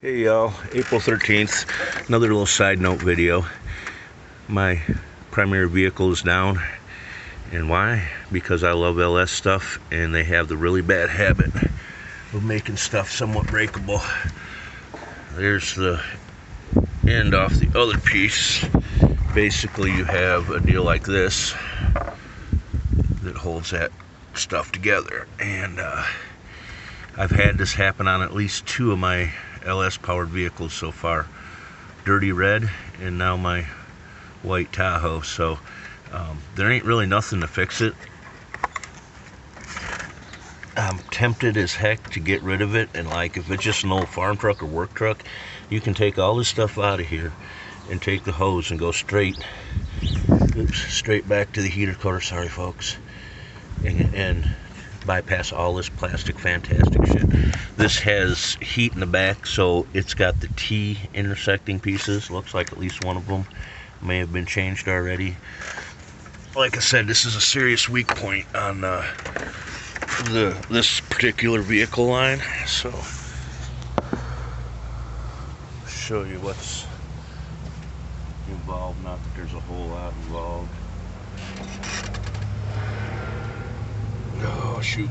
Hey y'all, April 13th, another little side note video. My primary vehicle is down, and why? Because I love LS stuff, and they have the really bad habit of making stuff somewhat breakable. There's the end off the other piece. Basically you have a deal like this that holds that stuff together, and I've had this happen on at least two of my LS powered vehicles so far. Dirty red and now my white Tahoe. So there ain't really nothing to fix it. I'm tempted as heck to get rid of it, and like if it's just an old farm truck or work truck, you can take all this stuff out of here and take the hose and go straight back to the heater cover, sorry folks, and bypass all this plastic fantastic shit. This has heat in the back, so it's got the T intersecting pieces. Looks like at least one of them may have been changed already. Like I said, this is a serious weak point on this particular vehicle line, so I'll show you what's involved. Not that there's a whole lot involved. Oh shoot.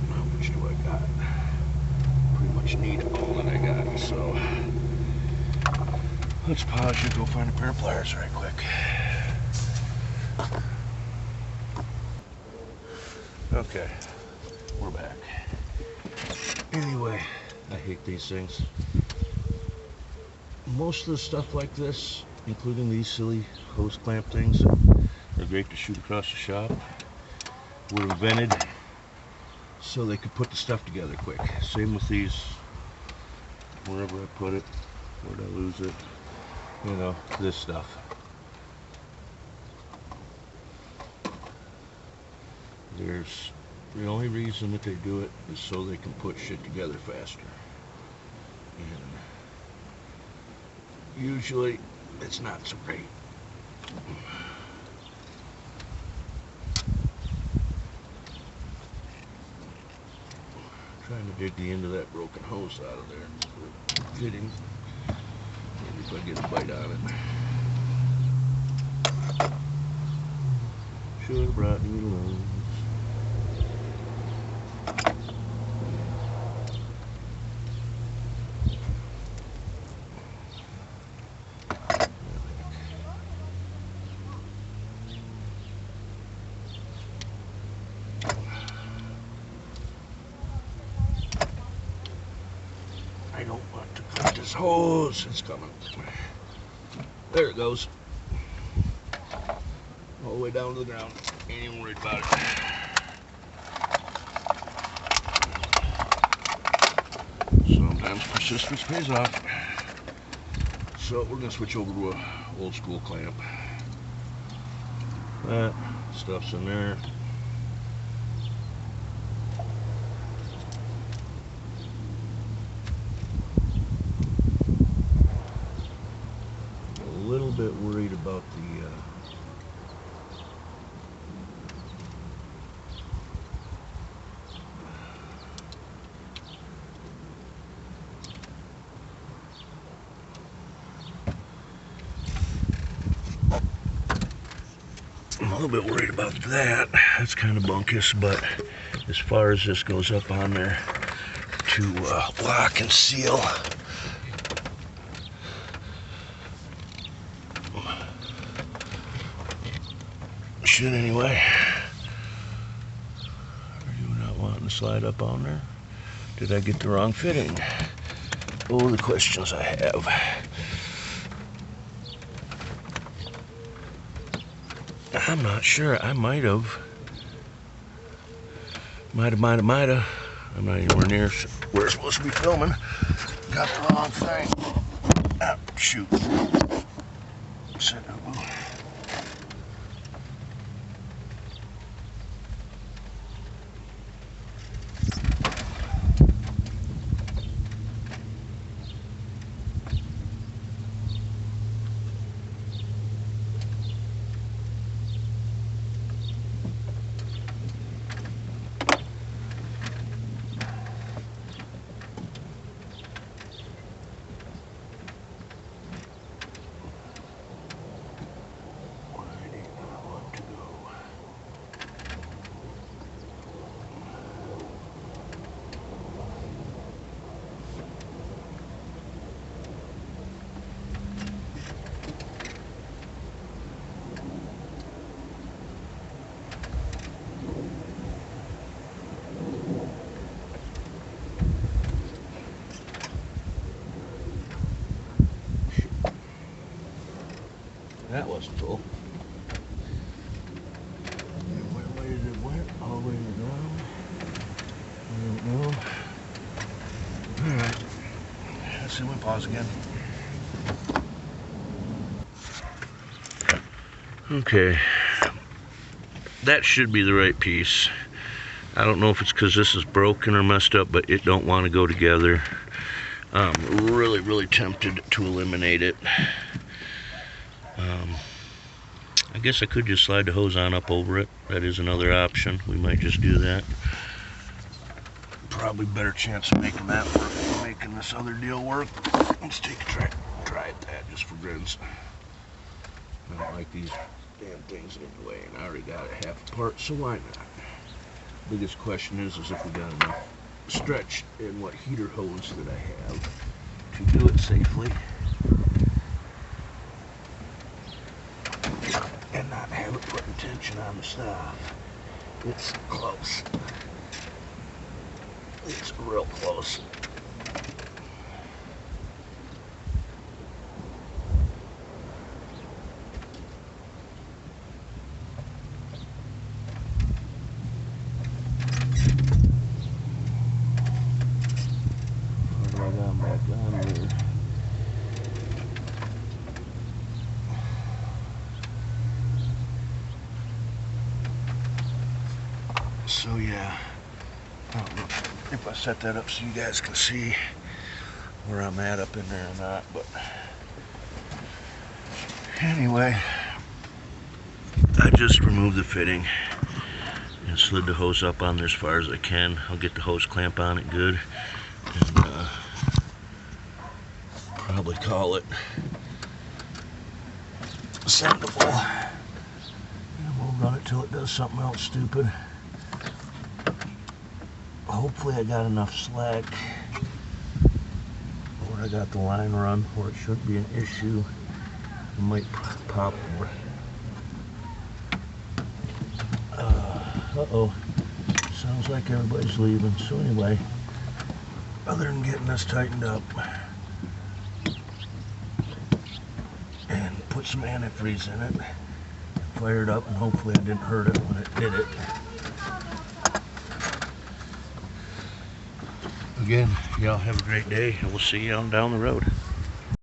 How much do I got? Pretty much need all that I got, so let's pause and go find a pair of pliers right quick. Okay, we're back. Anyway, I hate these things. Most of the stuff like this, including these silly hose clamp things, they're great to shoot across the shop, were invented so they could put the stuff together quick. Same with these, wherever I put it, where'd I lose it, you know, this stuff. There's the only reason that they do it is so they can put shit together faster. And usually it's not so great. Trying to dig the end of that broken hose out of there. Fitting. Maybe if I get a bite on it. Should have brought needles. I don't want to cut this hose. It's coming. There it goes. All the way down to the ground. Ain't even worried about it. Sometimes persistence pays off. So we're going to switch over to a old school clamp. That stuff's in there. A little bit worried about the I'm a little bit worried about that. That's kind of bunkus, but as far as this goes up on there to lock and seal, should anyway. Are you not wanting to slide up on there? Did I get the wrong fitting? Oh, the questions I have. I'm not sure. I might have. Might have. I'm not anywhere near where it's supposed to be filming. Got the wrong thing. Ah, shoot. wasn't full. And what way did it went? All the way down. I don't know. Alright. Let's see, we pause again. Okay. That should be the right piece. I don't know if it's because this is broken or messed up, but it don't want to go together. I'm really tempted to eliminate it. I guess I could just slide the hose on up over it. That is another option. We might just do that. Probably better chance of making that work than making this other deal work. Let's take a try at that just for grins. I don't like these damn things anyway, and I already got it half apart, so why not? Biggest question is if we got enough stretch in what heater hose that I have to do it safely and not have it putting tension on the stuff. It's close. It's real close. So yeah, I don't know if I set that up so you guys can see where I'm at up in there or not, but anyway, I just removed the fitting and slid the hose up on there as far as I can. I'll get the hose clamp on it good and probably call it sendable. And we'll run it till it does something else stupid. Hopefully I got enough slack where I got the line run where it shouldn't be an issue. It might pop more. Uh-oh. Sounds like everybody's leaving. So anyway, other than getting this tightened up and put some antifreeze in it, fired up, and hopefully I didn't hurt it when it did it. Again, y'all have a great day, and we'll see you on down the road.